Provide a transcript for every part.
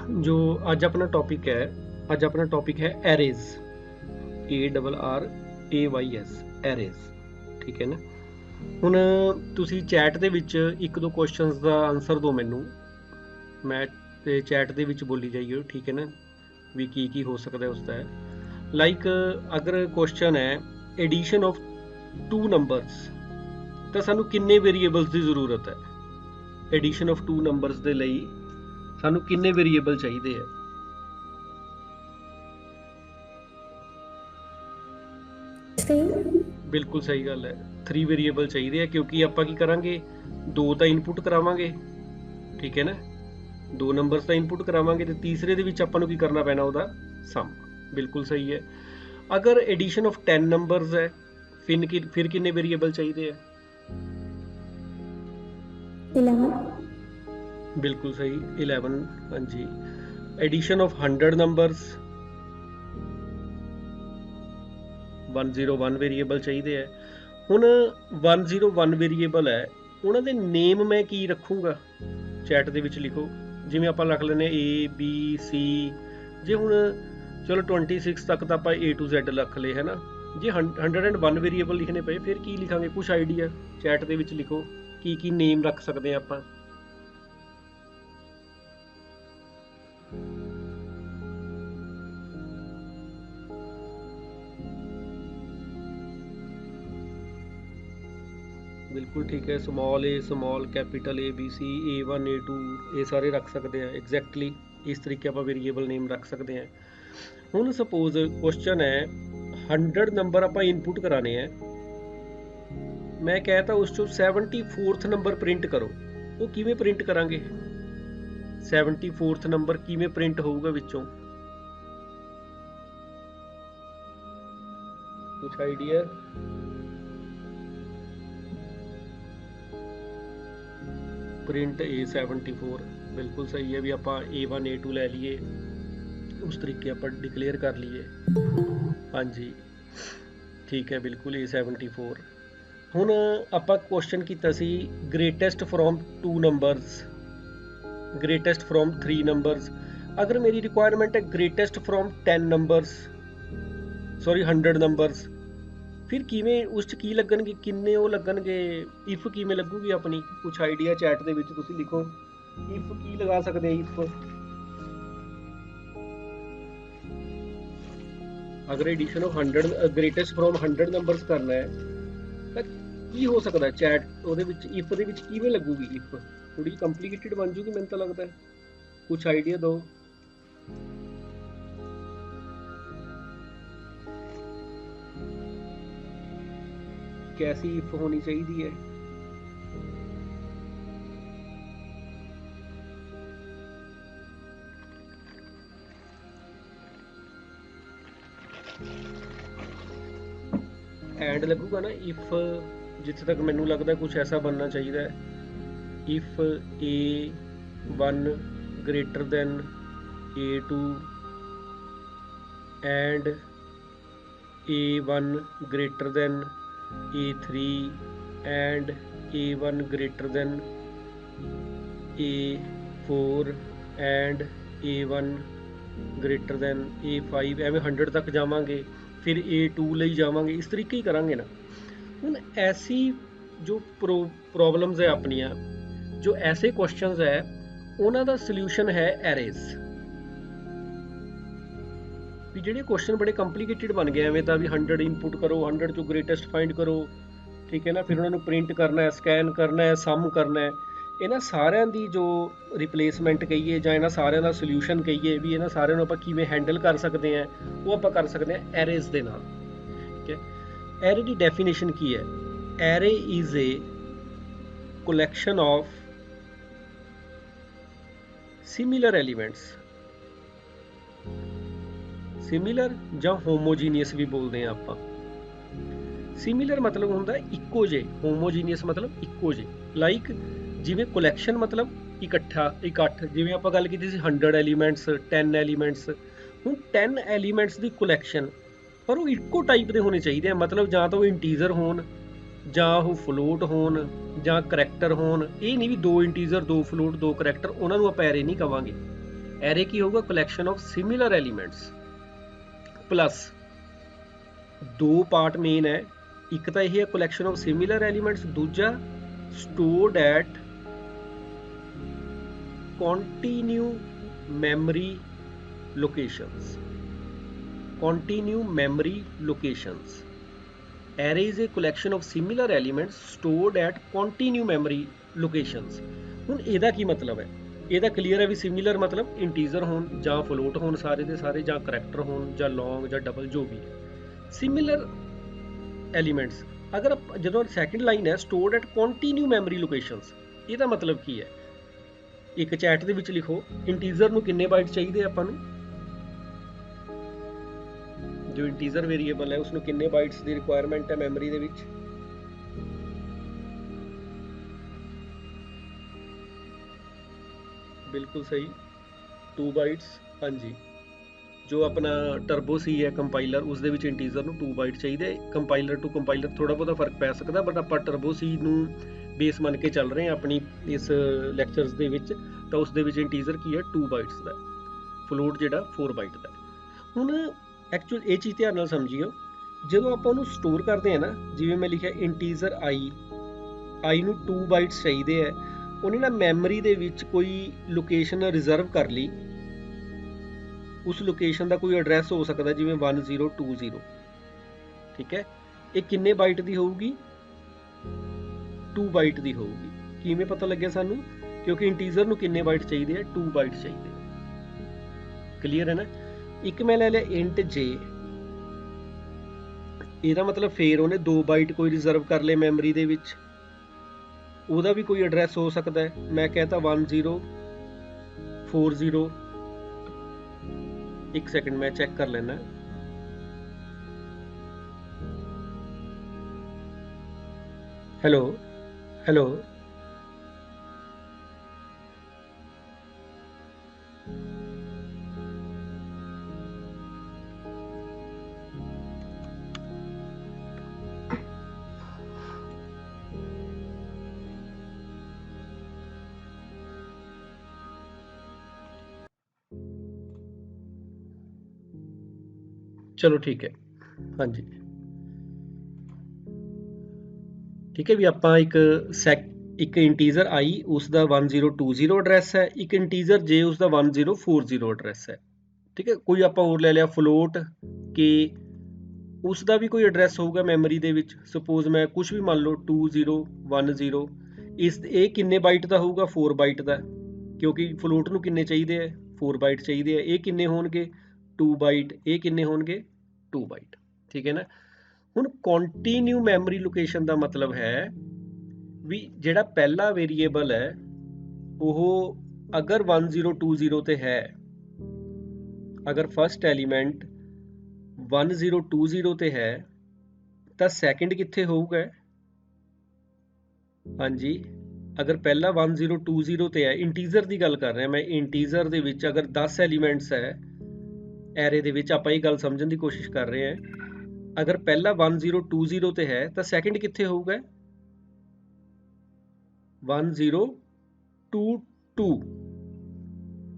जो अज अपना टॉपिक है एरेज, ARRAYS एरेज। ठीक है ना। ਹੁਣ ਤੁਸੀਂ ਚੈਟ ਦੇ ਵਿੱਚ ਇੱਕ ਦੋ ਕੁਐਸਚਨਸ ਦਾ ਆਨਸਰ ਦਿਓ ਮੈਨੂੰ, ਮੈਂ ਤੇ ਚੈਟ ਦੇ ਵਿੱਚ ਬੋਲੀ ਜਾਈਓ। ਠੀਕ ਹੈ ਨਾ, ਵੀ ਕੀ ਹੋ ਸਕਦਾ ਉਸ ਦਾ। ਲਾਈਕ ਅਗਰ ਕੁਐਸਚਨ ਹੈ ਐਡੀਸ਼ਨ ਆਫ 2 ਨੰਬਰਸ, ਤਾਂ ਸਾਨੂੰ ਕਿੰਨੇ ਵੇਰੀਏਬਲਸ ਦੀ ਜ਼ਰੂਰਤ ਹੈ। ਐਡੀਸ਼ਨ ਆਫ 2 ਨੰਬਰਸ ਦੇ ਲਈ ਸਾਨੂੰ ਕਿੰਨੇ ਵੇਰੀਏਬਲ ਚਾਹੀਦੇ ਹੈ। ਬਿਲਕੁਲ ਸਹੀ ਗੱਲ ਹੈ, 3 ਵੇਰੀਏਬਲ ਚਾਹੀਦੇ ਆ, ਕਿਉਂਕਿ ਆਪਾਂ ਕੀ ਕਰਾਂਗੇ, 2 ਤਾਂ ਇਨਪੁਟ ਕਰਾਵਾਂਗੇ। ਠੀਕ ਹੈ ਨਾ, 2 ਨੰਬਰਸ ਦਾ ਇਨਪੁਟ ਕਰਾਵਾਂਗੇ ਤੇ ਤੀਸਰੇ ਦੇ ਵਿੱਚ ਆਪਾਂ ਨੂੰ ਕੀ ਕਰਨਾ ਪੈਣਾ, ਉਹਦਾ ਸਮ। ਬਿਲਕੁਲ ਸਹੀ ਹੈ। ਅਗਰ ਐਡੀਸ਼ਨ ਆਫ 10 ਨੰਬਰਸ ਹੈ, ਫਿਰ ਕਿੰਨੇ ਵੇਰੀਏਬਲ ਚਾਹੀਦੇ ਆ। 11। ਬਿਲਕੁਲ ਸਹੀ, 11। ਹਾਂਜੀ। ਐਡੀਸ਼ਨ ਆਫ 100 ਨੰਬਰਸ, 101 ਵੇਰੀਏਬਲ ਚਾਹੀਦੇ ਹੈ। ਹੁਣ 101 ਵੇਰੀਏਬਲ ਹੈ, ਉਹਨਾਂ ਦੇ ਨੇਮ ਮੈਂ ਕੀ ਰੱਖੂੰਗਾ, ਚੈਟ ਦੇ ਵਿੱਚ ਲਿਖੋ। ਜਿਵੇਂ ਆਪਾਂ ਰੱਖ ਲੈਂਦੇ ABC। ਜੇ ਹੁਣ ਚਲੋ 26 ਤੱਕ ਤਾਂ ਆਪਾਂ A to Z ਰੱਖ ਲਏ, ਹੈ ਨਾ। ਜੇ 101 ਵੇਰੀਏਬਲ ਲਿਖਣੇ ਪਏ, ਫਿਰ ਕੀ ਲਿਖਾਂਗੇ, ਕੁਛ ਆਈਡੀਆ ਚੈਟ ਦੇ ਵਿੱਚ ਲਿਖੋ, ਕੀ ਨੇਮ ਰੱਖ ਸਕਦੇ ਹਾਂ ਆਪਾਂ। ਬਿਲਕੁਲ ਠੀਕ ਹੈ, small A, small capital ABC, A1 A2 ਇਹ ਸਾਰੇ ਰੱਖ ਸਕਦੇ ਆ। ਐਗਜ਼ੈਕਟਲੀ ਇਸ ਤਰੀਕੇ ਆਪਾਂ ਵੇਰੀਏਬਲ ਨੇਮ ਰੱਖ ਸਕਦੇ ਹਾਂ। ਹੁਣ ਸਪੋਜ਼ ਕੁਐਸਚਨ ਹੈ 100 ਨੰਬਰ ਆਪਾਂ ਇਨਪੁਟ ਕਰਾਣੇ ਹੈ, ਮੈਂ ਕਹਿਤਾ ਉਸ ਚੋਂ 74th ਨੰਬਰ ਪ੍ਰਿੰਟ ਕਰੋ। ਉਹ ਕਿਵੇਂ ਪ੍ਰਿੰਟ ਕਰਾਂਗੇ, 74th ਨੰਬਰ ਕਿਵੇਂ ਪ੍ਰਿੰਟ ਹੋਊਗਾ ਵਿੱਚੋਂ, ਕੁਛ ਆਈਡੀਆ। ਪ੍ਰਿੰਟ A74, ਬਿਲਕੁਲ ਸਹੀ ਹੈ। ਵੀ ਆਪਾਂ A1 A2 ਲੈ ਲਈਏ, ਉਸ ਤਰੀਕੇ ਆਪਾਂ ਡਿਕਲੇਅਰ ਕਰ ਲਈਏ। ਹਾਂਜੀ ਠੀਕ ਹੈ, ਬਿਲਕੁਲ A74। ਹੁਣ ਆਪਾਂ ਕੁਐਸਚਨ ਕੀਤਾ ਸੀ greatest from 2 numbers, greatest from 3 numbers. ਅਗਰ ਮੇਰੀ ਰਿਕੁਆਇਰਮੈਂਟ ਹੈ greatest from 10 numbers, sorry 100 numbers, ਫਿਰ ਕਿਵੇਂ ਉਸ 'ਚ ਕੀ ਲੱਗਣਗੇ, ਕਿੰਨੇ ਉਹ ਲੱਗਣਗੇ, ਇਫ ਕਿਵੇਂ ਲੱਗੂਗੀ ਆਪਣੀ, ਕੁਛ ਆਈਡੀਆ ਚੈਟ ਦੇ ਵਿੱਚ ਤੁਸੀਂ ਲਿਖੋ। ਇਫ ਕੀ ਲਗਾ ਸਕਦੇ, ਇਫ ਅਗਰ addition of 100 greatest from 100 numbers ਕਰਨਾ ਹੈ ਤਾਂ ਕੀ ਹੋ ਸਕਦਾ ਚੈਟ ਉਹਦੇ ਵਿੱਚ, ਇਫ ਦੇ ਵਿੱਚ ਕਿਵੇਂ ਲੱਗੂਗੀ। ਇਫ ਥੋੜੀ ਕੰਪਲੀਕੇਟਡ ਬਣ ਜੂਗੀ ਮੈਨੂੰ ਤਾਂ ਲੱਗਦਾ, ਕੁਛ ਆਈਡੀਆ ਦਿਓ। कैसी इफ होनी चाहिए है। एंड लगूगा ना इफ, जिथे तक मैनू लगता कुछ ऐसा बनना चाहिए। If A1 greater than A2 and A1 greater than A3 and A1 greater than A4 and A1 greater than A5, ਐਵੇਂ 100 ਤੱਕ ਜਾਵਾਂਗੇ, ਫਿਰ A2 ਲਈ ਜਾਵਾਂਗੇ, ਇਸ ਤਰੀਕੇ ਹੀ ਕਰਾਂਗੇ ਨਾ। ਹੁਣ ਐਸੀ ਜੋ ਪ੍ਰੋਬਲਮਸ ਹੈ ਆਪਣੀਆਂ, ਜੋ ਐਸੇ ਕੁਐਸਚਨਸ ਹੈ, ਉਹਨਾਂ ਦਾ ਸੋਲੂਸ਼ਨ ਹੈ ਐਰੇਜ਼। ਵੀ ਜਿਹੜੇ ਕੁਐਸਚਨ ਬੜੇ ਕੰਪਲੀਕੇਟਡ ਬਣ ਗਏ ਐਵੇਂ ਤਾਂ, ਵੀ 100 ਇਨਪੁਟ ਕਰੋ, 100 ਚੋਂ ਗ੍ਰੇਟੈਸਟ ਫਾਈਂਡ ਕਰੋ। ਠੀਕ ਹੈ ਨਾ, ਫਿਰ ਉਹਨਾਂ ਨੂੰ ਪ੍ਰਿੰਟ ਕਰਨਾ ਹੈ, ਸਕੈਨ ਕਰਨਾ ਹੈ, ਸਮ ਕਰਨਾ ਹੈ। ਇਹਨਾਂ ਸਾਰਿਆਂ ਦੀ ਜੋ ਰਿਪਲੇਸਮੈਂਟ ਕਹੀਏ ਜਾਂ ਇਹਨਾਂ ਸਾਰਿਆਂ ਦਾ ਸੋਲਿਊਸ਼ਨ ਕਹੀਏ, ਵੀ ਇਹਨਾਂ ਸਾਰਿਆਂ ਨੂੰ ਆਪਾਂ ਕਿਵੇਂ ਹੈਂਡਲ ਕਰ ਸਕਦੇ ਹਾਂ, ਉਹ ਆਪਾਂ ਕਰ ਸਕਦੇ ਹਾਂ ਐਰੇਜ਼ ਦੇ ਨਾਲ। ਠੀਕ ਹੈ। ਐਰੇ ਦੀ ਡੈਫੀਨੇਸ਼ਨ ਕੀ ਹੈ, array is a collection of similar elements, similar ਜਾਂ ਹੋਮੋਜੀਨੀਅਸ ਵੀ ਬੋਲਦੇ ਆ ਆਪਾਂ। ਸਿਮਿਲਰ ਮਤਲਬ ਹੁੰਦਾ ਇੱਕੋ ਜਿਹੇ, ਹੋਮੋਜੀਨੀਅਸ ਮਤਲਬ ਇੱਕੋ ਜਿਹੇ। ਲਾਈਕ ਜਿਵੇਂ ਕਲੈਕਸ਼ਨ ਮਤਲਬ ਇਕੱਠ, ਜਿਵੇਂ ਆਪਾਂ ਗੱਲ ਕੀਤੀ ਸੀ 100 ਐਲੀਮੈਂਟਸ, 10 ਐਲੀਮੈਂਟਸ। ਹੁਣ 10 ਐਲੀਮੈਂਟਸ ਦੀ ਕਲੈਕਸ਼ਨ, ਪਰ ਉਹ ਇੱਕੋ ਟਾਈਪ ਦੇ ਹੋਣੇ ਚਾਹੀਦੇ ਆ। ਮਤਲਬ ਜਾਂ ਤਾਂ ਉਹ ਇੰਟੀਜ਼ਰ ਹੋਣ, ਜਾਂ ਉਹ ਫਲੋਟ ਹੋਣ, ਜਾਂ ਕਰੈਕਟਰ ਹੋਣ। ਇਹ ਨਹੀਂ ਵੀ 2 ਇੰਟੀਜ਼ਰ, 2 ਫਲੋਟ, 2 ਕਰੈਕਟਰ, ਉਹਨਾਂ ਨੂੰ ਆਪਾਂ ਐਰੇ ਨਹੀਂ ਕਵਾਂਗੇ। ਐਰੇ ਕੀ ਹੋਊਗਾ? Collection of similar elements plus ਦੋ ਪਾਰਟ ਮੇਨ ਹੈ, ਇੱਕ ਤਾਂ ਇਹ ਹੈ ਕਲੈਕਸ਼ਨ ਆਫ ਸਿਮਿਲਰ ਐਲੀਮੈਂਟਸ, ਦੂਜਾ stored at continue memory locations. Continue memory locations. Array is a collection of similar elements stored at continue memory locations। ਹੁਣ ਇਹਦਾ ਕੀ ਮਤਲਬ ਹੈ? ਇਹਦਾ ਕਲੀਅਰ ਹੈ ਵੀ ਸਿਮਿਲਰ ਮਤਲਬ ਇੰਟੀਜ਼ਰ ਹੋਣ ਜਾਂ ਫਲੋਟ ਹੋਣ ਸਾਰੇ ਦੇ ਸਾਰੇ, ਜਾਂ ਕਰੈਕਟਰ ਹੋਣ ਜਾਂ ਲੌਂਗ ਜਾਂ ਡਬਲ, ਜੋ ਵੀ ਹੈ। ਸਿਮਿਲਰ ਐਲੀਮੈਂਟਸ ਅਗਰ ਜਦੋਂ ਸੈਕਿੰਡ ਲਾਈਨ ਹੈ stored at continue memory locations, ਇਹਦਾ ਮਤਲਬ ਕੀ ਹੈ? ਇੱਕ ਚੈਟ ਦੇ ਵਿੱਚ ਲਿਖੋ ਇੰਟੀਜ਼ਰ ਨੂੰ ਕਿੰਨੇ ਬਾਈਟ ਚਾਹੀਦੇ ਆਪਾਂ ਨੂੰ, ਜੋ ਇੰਟੀਜ਼ਰ ਵੇਰੀਏਬਲ ਹੈ ਉਸਨੂੰ ਕਿੰਨੇ ਬਾਈਟਸ ਦੀ ਰਿਕੁਆਇਰਮੈਂਟ ਹੈ ਮੈਮਰੀ ਦੇ ਵਿੱਚ? ਬਿਲਕੁਲ ਸਹੀ, 2 ਬਾਈਟਸ। ਹਾਂਜੀ, ਜੋ ਆਪਣਾ ਟਰਬੋ ਸੀ ਹੈ ਕੰਪਾਈਲਰ, ਉਸ ਦੇ ਵਿੱਚ ਇੰਟੀਜ਼ਰ ਨੂੰ 2 ਬਾਈਟ ਚਾਹੀਦੇ। ਕੰਪਾਈਲਰ ਟੂ ਕੰਪਾਈਲਰ ਥੋੜਾ ਬਹੁਤਾ ਫਰਕ ਪੈ ਸਕਦਾ, ਬਟ ਆਪਾਂ ਟਰਬੋ ਸੀ ਨੂੰ ਬੇਸ ਮੰਨ ਕੇ ਚੱਲ ਰਹੇ ਹਾਂ ਆਪਣੀ ਇਸ ਲੈਕਚਰਸ ਦੇ ਵਿੱਚ, ਤਾਂ ਉਸ ਦੇ ਵਿੱਚ ਇੰਟੀਜ਼ਰ ਕੀ ਹੈ? 2 ਬਾਈਟਸ ਦਾ, ਫਲੋਟ ਜਿਹੜਾ 4 ਬਾਈਟ ਦਾ। ਹੁਣ ਐਕਚੁਅਲ ਇਹ ਚੀਜ਼ ਧਿਆਨ ਨਾਲ ਸਮਝਿਓ, ਜਦੋਂ ਆਪਾਂ ਉਹਨੂੰ ਸਟੋਰ ਕਰਦੇ ਹਾਂ ਨਾ, ਜਿਵੇਂ ਮੈਂ ਲਿਖਿਆ ਇੰਟੀਜ਼ਰ ਆਈ ਨੂੰ 2 ਬਾਈਟਸ ਚਾਹੀਦੇ ਹੈ, ਉਹਨੇ ਨਾ ਮੈਮਰੀ ਦੇ ਵਿੱਚ ਕੋਈ ਲੋਕੇਸ਼ਨ ਰਿਜ਼ਰਵ ਕਰ ਲਈ, ਉਸ ਲੋਕੇਸ਼ਨ ਦਾ ਕੋਈ ਐਡਰੈਸ ਹੋ ਸਕਦਾ ਜਿਵੇਂ 1020, ਠੀਕ ਹੈ। ਇਹ ਕਿੰਨੇ ਬਾਈਟ ਦੀ ਹੋਊਗੀ? 2 ਬਾਈਟ ਦੀ ਹੋਊਗੀ। ਕਿਵੇਂ ਪਤਾ ਲੱਗਿਆ ਸਾਨੂੰ? ਕਿਉਂਕਿ ਇੰਟੀਜ਼ਰ ਨੂੰ ਕਿੰਨੇ ਬਾਈਟ ਚਾਹੀਦੇ ਆ? 2 ਬਾਈਟ ਚਾਹੀਦੇ ਆ। ਕਲੀਅਰ ਹੈ ਨਾ? ਇੱਕ ਮੈਂ ਲੈ ਲਿਆ ਇੰਟ j, ਇਹਦਾ ਮਤਲਬ ਫੇਰ ਉਹਨੇ 2 ਬਾਈਟ ਕੋਈ ਰਿਜ਼ਰਵ ਕਰ ਲਏ ਮੈਮਰੀ ਦੇ ਵਿੱਚ, ਉਹਦਾ ਵੀ ਕੋਈ ਐਡਰੈਸ ਹੋ ਸਕਦਾ ਹੈ। ਮੈਂ ਕਹਤਾ 1040, ਇੱਕ ਸੈਕਿੰਡ ਮੈਂ ਚੈੱਕ ਕਰ ਲੈਣਾ। ਹੈਲੋ ਹੈਲੋ, ਚਲੋ ਠੀਕ ਹੈ। ਹਾਂਜੀ ਠੀਕ ਹੈ ਵੀ ਆਪਾਂ ਇੱਕ ਇੰਟੀਜ਼ਰ i ਉਸ ਦਾ 1020 ਐਡਰੈਸ ਹੈ, ਇੱਕ ਇੰਟੀਜ਼ਰ j ਉਸ ਦਾ 1040 ਐਡਰੈਸ ਹੈ। ਠੀਕ ਹੈ, ਕੋਈ ਆਪਾਂ ਹੋਰ ਲੈ ਲਿਆ ਫਲੋਟ k, ਉਸ ਦਾ ਵੀ ਕੋਈ ਐਡਰੈਸ ਹੋਊਗਾ ਮੈਮਰੀ ਦੇ ਵਿੱਚ। ਸਪੋਜ਼ ਮੈਂ ਕੁਝ ਵੀ ਮੰਨ ਲਓ 2010, ਇਹ ਕਿੰਨੇ ਬਾਈਟ ਦਾ ਹੋਊਗਾ? 4 ਬਾਈਟ ਦਾ, ਕਿਉਂਕਿ ਫਲੋਟ ਨੂੰ ਕਿੰਨੇ ਚਾਹੀਦੇ ਹੈ? 4 ਬਾਈਟ ਚਾਹੀਦੇ ਆ। ਇਹ ਕਿੰਨੇ ਹੋਣਗੇ? 2 ਬਾਈਟ। ਇਹ ਕਿੰਨੇ ਹੋਣਗੇ? 2 ਬਾਈਟ। ਠੀਕ ਹੈ ਨਾ? ਹੁਣ ਕੰਟੀਨਿਊ ਮੈਮਰੀ ਲੋਕੇਸ਼ਨ ਦਾ ਮਤਲਬ ਹੈ ਵੀ ਜਿਹੜਾ ਪਹਿਲਾ ਵੇਰੀਏਬਲ ਹੈ ਉਹ ਅਗਰ 1020 ਤੇ ਹੈ, ਅਗਰ ਫਸਟ ਐਲੀਮੈਂਟ 1020 ਤੇ ਹੈ ਤਾਂ ਸੈਕਿੰਡ ਕਿੱਥੇ ਹੋਊਗਾ? ਹਾਂਜੀ, ਅਗਰ ਪਹਿਲਾ 1020 ਤੇ ਹੈ, ਇੰਟੀਜ਼ਰ ਦੀ ਗੱਲ ਕਰ ਰਿਹਾ ਮੈਂ, ਇੰਟੀਜ਼ਰ ਦੇ ਵਿੱਚ ਅਗਰ 10 ਐਲੀਮੈਂਟਸ ਹੈ ਐਰੇ ਦੇ ਵਿੱਚ, ਆਪਾਂ ਇਹ ਗੱਲ ਸਮਝਣ ਦੀ ਕੋਸ਼ਿਸ਼ ਕਰ ਰਹੇ ਹਾਂ। ਅਗਰ ਪਹਿਲਾ 1020 ਤੇ ਹੈ ਤਾਂ ਸੈਕਿੰਡ ਕਿੱਥੇ ਹੋਊਗਾ? 1022।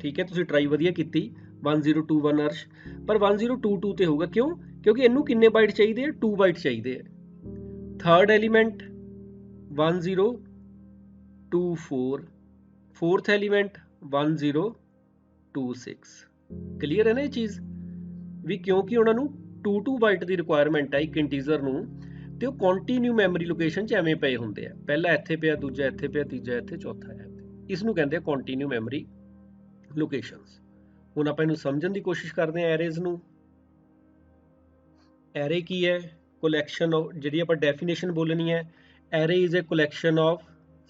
ਠੀਕ ਹੈ, ਤੁਸੀਂ ਟਰਾਈ ਵਧੀਆ ਕੀਤੀ 1021 ਅਰਸ਼, ਪਰ 1022 ਤੇ ਹੋਊਗਾ। ਕਿਉਂ? ਕਿਉਂਕਿ ਇਹਨੂੰ ਕਿੰਨੇ ਬਾਈਟ ਚਾਹੀਦੇ ਆ? 2 ਬਾਈਟ ਚਾਹੀਦੇ ਆ। Third element 1024, fourth element 1026। Clear ਹੈ ਨਾ ਇਹ ਚੀਜ਼? ਵੀ ਕਿਉਂਕਿ ਉਹਨਾਂ ਨੂੰ 2 ਬਾਈਟ ਦੀ ਰਿਕੁਆਇਰਮੈਂਟ ਹੈ ਇੱਕ ਇੰਟੀਜ਼ਰ ਨੂੰ, ਤੇ ਉਹ ਕੰਟੀਨਿਊ ਮੈਮਰੀ ਲੋਕੇਸ਼ਨ 'ਚ ਐਵੇਂ ਪਏ ਹੁੰਦੇ ਆ, ਪਹਿਲਾ ਇੱਥੇ ਪਿਆ, ਦੂਜਾ ਇੱਥੇ ਪਿਆ, ਤੀਜਾ ਇੱਥੇ, ਚੌਥਾ ਇੱਥੇ। ਇਸ ਨੂੰ ਕਹਿੰਦੇ ਆ ਕੰਟੀਨਿਊ ਮੈਮਰੀ ਲੋਕੇਸ਼ਨਸ। ਹੁਣ ਆਪਾਂ ਇਹਨੂੰ ਸਮਝਣ ਦੀ ਕੋਸ਼ਿਸ਼ ਕਰਦੇ ਹਾਂ ਐਰੇਜ਼ ਨੂੰ। ਐਰੇ ਕੀ ਹੈ? ਕੋਲੈਕਸ਼ਨ ਆਫ, ਜਿਹੜੀ ਆਪਾਂ ਡੈਫੀਨੇਸ਼ਨ ਬੋਲਣੀ ਹੈ, array is a collection of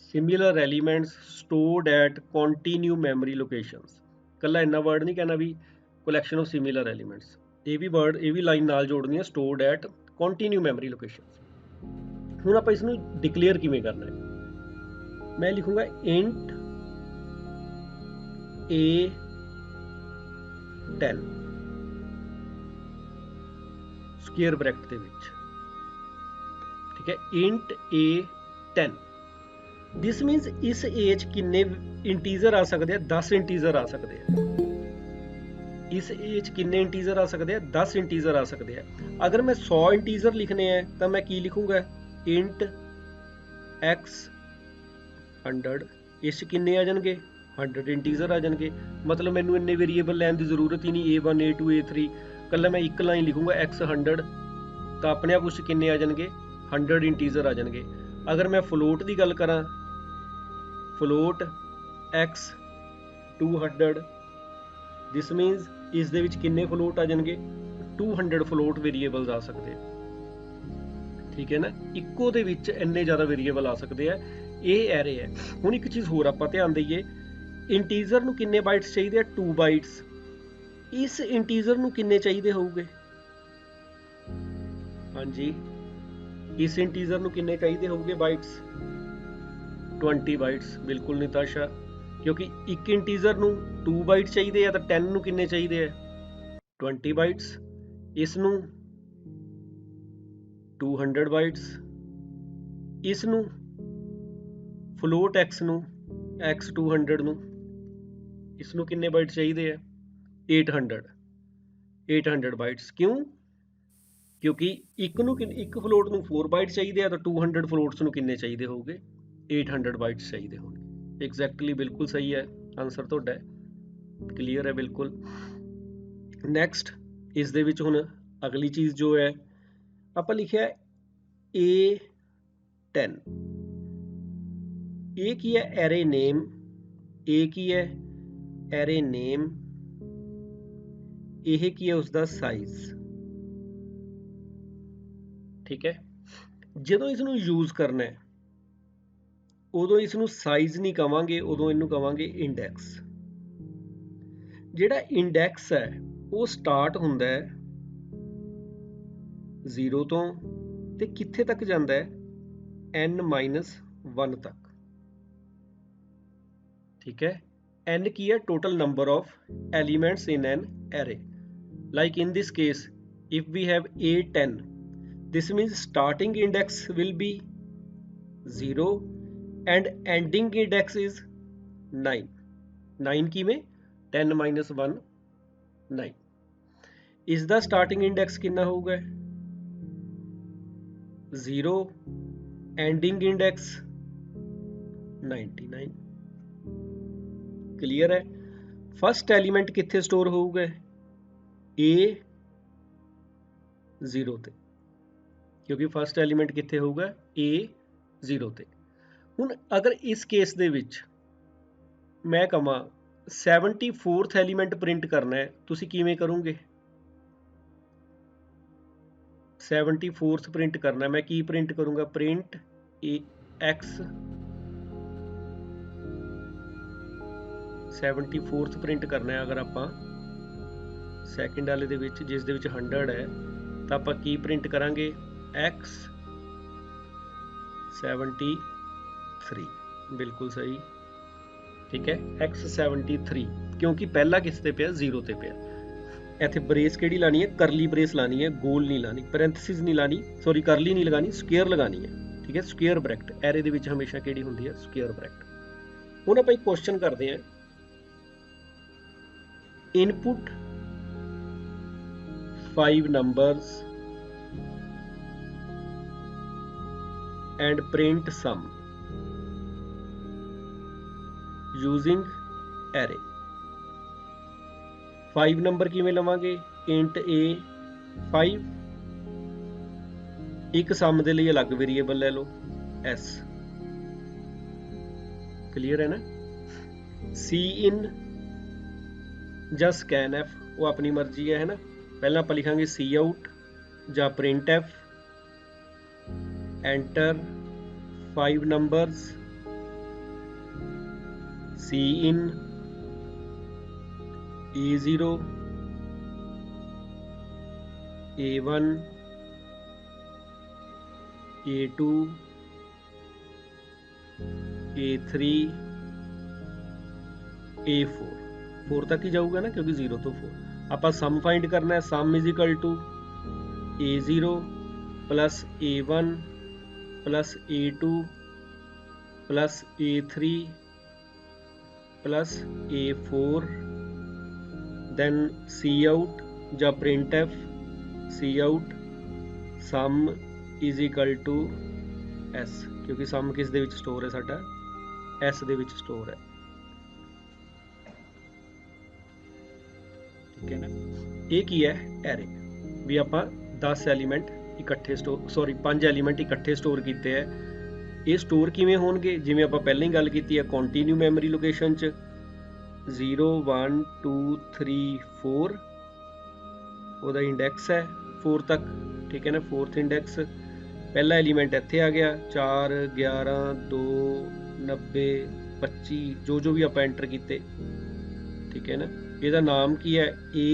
similar elements stored at continue memory locations. ਕੱਲਾ ਇੰਨਾ ਵਰਡ ਨਹੀਂ ਕਹਿਣਾ ਵੀ ਕੋਲੈਕਸ਼ਨ ਆਫ ਸਿਮਿਲਰ ਐਲੀਮੈਂਟਸ, ਇਹ ਵੀ ਵਰਡ, ਇਹ ਵੀ ਲਾਈਨ ਨਾਲ ਜੋੜਨੀ ਹੈ, stored at continue memory locations. ਹੁਣ ਆਪਾਂ ਇਸ ਨੂੰ ਡਿਕਲੇਅਰ ਕਿਵੇਂ ਕਰਨਾ ਹੈ? ਮੈਂ ਲਿਖੂੰਗਾ ਇੰਟ a10 ਸਕੁਅਰ ਬ੍ਰੈਕਟ ਦੇ ਵਿੱਚ। ਠੀਕ ਹੈ, ਇੰਟ a10। ਦਿਸ ਮੀਨਸ ਇਸ ਏਜ ਕਿੰਨੇ ਇੰਟੀਜ਼ਰ ਆ ਸਕਦੇ ਆ? 10 ਇੰਟੀਜ਼ਰ ਆ ਸਕਦੇ ਆ। इस एज किन्ने इंटीजर आ सकते हैं? 10 इंटीजर आ सकते हैं। अगर मैं 100 इंटीजर लिखने हैं तो मैं की लिखूंगा? Int x 100। इस किन्ने आ जाएंगे? 100 इंटीजर आ जाएंगे। मतलब मैनू इन्ने वेरीएबल लैन की जरूरत ही नहीं, A1 A2 A3, कल मैं एक लाइन लिखूंगा x 100 तो अपने आप उस किन्ने आ जाएंगे? 100 इंटीजर आ जाएंगे। अगर मैं फलोट की गल करा, फलोट x 200, दिस मीनस इस दे विच किन्ने फलोट आ जाएंगे? 200 फलोट वेरीएबल्स आ सकते हैं। ठीक है ना, इक्को दे विच इन्ने ज़्यादा वेरीएबल आ सकते हैं। ये एरे है। हुण एक चीज़ होर आपां ध्यान दईए, इंटीजर नूं किन्ने बाइट्स चाहिए? 2 बाइट्स। इस इंटीजर नूं किन्ने चाहिए होऊगे? हाँ जी, इस इंटीजर नूं किन्ने चाहिए होऊगे बाइट्स? 20 बाइट्स। बिल्कुल निताशा, क्योंकि एक इंटीजर नूं 2 बाइट चाहिए है तो 10 नूं किन्ने चाहिए है? 20 बाइट्स। इस नूं 200 बाइट्स। इस नूं फलोट x नूं x 200 नूं इस नूं किन्ने बाइट चाहिए है? 800 बाइट्स। क्यों? क्योंकि एक फलोट नूं 4 बाइट चाहिए है तो 200 फलोट्स नूं किन्ने चाहिए होगे? 800 बाइट्स चाहिए होंगे। एग्जैक्टली बिल्कुल सही है आंसर तुहाडा, क्लीयर है बिल्कुल। नैक्सट इस दे विच हुण अगली चीज़ जो है आपां लिखिआ A10। ये की है? Array name. ए की है? Array name. यह की है? उसका साइज। ठीक है, ਜਦੋਂ इसनूं यूज करना है उदों इसनूं साइज नहीं कवांगे, उदों इनू कवांगे इंडैक्स। जिहड़ा इंडैक्स है वो स्टार्ट हुंदा है 0 तो ते कित्थे तक जांदा है? n-1 तक। ठीक है, n की है? Total number of elements in an array. Like in this case if we have A10, this means starting index will be 0 and ending index is 9। 9 की में 10 minus 1 9। इसका स्टार्टिंग इंडेक्स कितना होगा? 0, एंडिंग इंडेक्स 99। क्लियर है? First element कित्थे store होगा? A0 ते, क्योंकि फर्स्ट एलिमेंट कित्थे होगा? A0 ते। हुण अगर इस केस दे विच मैं कहां 74th एलिमेंट प्रिंट करना है, तुसीं किवें करोगे? 74th प्रिंट करना है, मैं की प्रिंट करूंगा? प्रिंट x 74th प्रिंट करना है। अगर आपां सैकेंड वाले दे विच जिस दे विच 100 है तो आपां की प्रिंट करांगे? x 73। बिल्कुल सही। ठीक है, x 73, क्योंकि पहला किस ते पिया? 0 ते पिया। इत्थे ब्रेस किहड़ी लानी है? करली ब्रेस लानी है, गोल नहीं लानी, पैरेंथेसिस नहीं लानी, सॉरी करली नहीं लगानी, स्क्वेयर लगानी है। ठीक है, स्क्वेयर ब्रैकेट एरे दे विच हमेशा किहड़ी हुंदी है? Square bracket. हुण आपां एक क्वेश्चन करदे हां, input 5 numbers and print sum using array। 5 number किवें लवांगे? इंट a 5, एक सम दे लई अलग वेरीएबल ले लो s। क्लीयर है ना? सी इन ਜਾਂ scanf वो अपनी मर्जी है ना। पहला आपां लिखांगे सी आउट ਜਾਂ प्रिंट एफ, एंटर 5 numbers, सी इन A0 A1 A2 A3 A4। 4 तक ही जाऊगा ना, क्योंकि 0 तो 4। आप सम फाइंड करना है। Sum is equal to A0 plus A1 plus A2 plus A3 plus A4 then cout ਜਾਂ printf cout sum is equal to s, क्योंकि sum किस दे विच स्टोर है साडा s ਦੇ ਵਿੱਚ स्टोर है, ठीक है ना। ਇਹ ਕੀ ਹੈ ਐਰੇ, ਵੀ ਆਪਾਂ 10 ਐਲੀਮੈਂਟ ਇਕੱਠੇ ਸਟੋਰ 5 ਐਲੀਮੈਂਟ ਇਕੱਠੇ ਸਟੋਰ ਕੀਤੇ ਹੈ। ਇਹ ਸਟੋਰ ਕਿਵੇਂ ਹੋਣਗੇ, ਜਿਵੇਂ ਆਪਾਂ ਪਹਿਲਾਂ ਹੀ ਗੱਲ ਕੀਤੀ ਹੈ ਕੰਟੀਨਿਊ ਮੈਮਰੀ ਲੋਕੇਸ਼ਨ 'ਚ 0 1 2 3 4 ਉਹਦਾ ਇੰਡੈਕਸ ਹੈ 4 ਤੱਕ, ਠੀਕ ਹੈ ਨਾ, 4th ਇੰਡੈਕਸ। ਪਹਿਲਾ ਐਲੀਮੈਂਟ ਇੱਥੇ ਆ ਗਿਆ 4 11 2 90 25 ਜੋ ਵੀ ਆਪਾਂ ਐਂਟਰ ਕੀਤੇ, ਠੀਕ ਹੈ ਨਾ। ਇਹਦਾ ਨਾਮ ਕੀ ਹੈ A।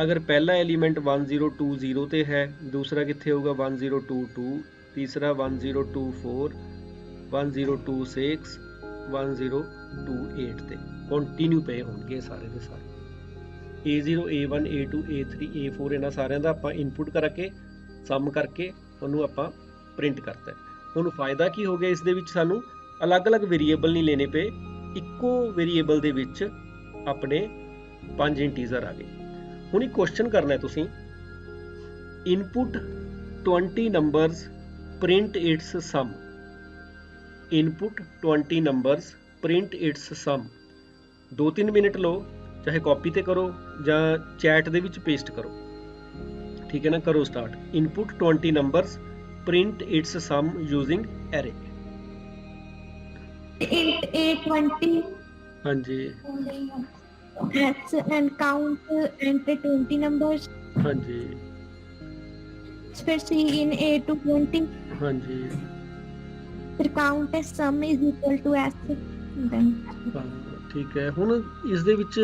अगर पहला एलिमेंट 1020 ਤੇ है, दूसरा कितने होगा 1022, तीसरा 1024 1026 1028 ਤੇ ਕੰਟੀਨਿਊ ਪਏ ਹੋਣਗੇ ਸਾਰੇ ਦੇ ਸਾਰੇ। A0 A1 A2 A3 A4 ਇਹਨਾਂ ਸਾਰਿਆਂ ਦਾ ਆਪਾਂ ਇਨਪੁਟ ਕਰਕੇ ਸਮ ਕਰਕੇ ਉਹਨੂੰ ਆਪਾਂ ਪ੍ਰਿੰਟ ਕਰਤਾ। ਹੁਣ ਫਾਇਦਾ ਕੀ ਹੋ ਗਿਆ ਇਸ ਦੇ ਵਿੱਚ, ਸਾਨੂੰ ਅਲੱਗ-ਅਲੱਗ ਵੇਰੀਏਬਲ ਨਹੀਂ ਲੈਣੇ ਪਏ, ਇੱਕੋ ਵੇਰੀਏਬਲ ਦੇ ਵਿੱਚ ਆਪਣੇ 5 ਇੰਟੀਜ਼ਰ ਆ ਗਏ। ਹੁਣ ਇੱਕ ਕੁਐਸਚਨ ਕਰਨਾ ਹੈ ਤੁਸੀਂ, input 20 numbers print its sum, input 20 numbers print its sum. 2-3 minute ਲਓ, ਚਾਹੇ ਕਾਪੀ ਤੇ ਕਰੋ ਜਾਂ ਚੈਟ ਦੇ ਵਿੱਚ ਪੇਸਟ ਕਰੋ, ਠੀਕ ਹੈ ਨਾ। ਕਰੋ start, input 20 numbers print its sum using array. int A20 ਹਾਂਜੀ X and count enter 20 numbers, ਹਾਂਜੀ फिर C in A to 20, ਹਾਂਜੀ फिर count as sum is equal to S, then ਹਾਂ, ਠੀਕ ਹੈ। ਹੁਣ ਇਸ ਦੇ ਵਿੱਚ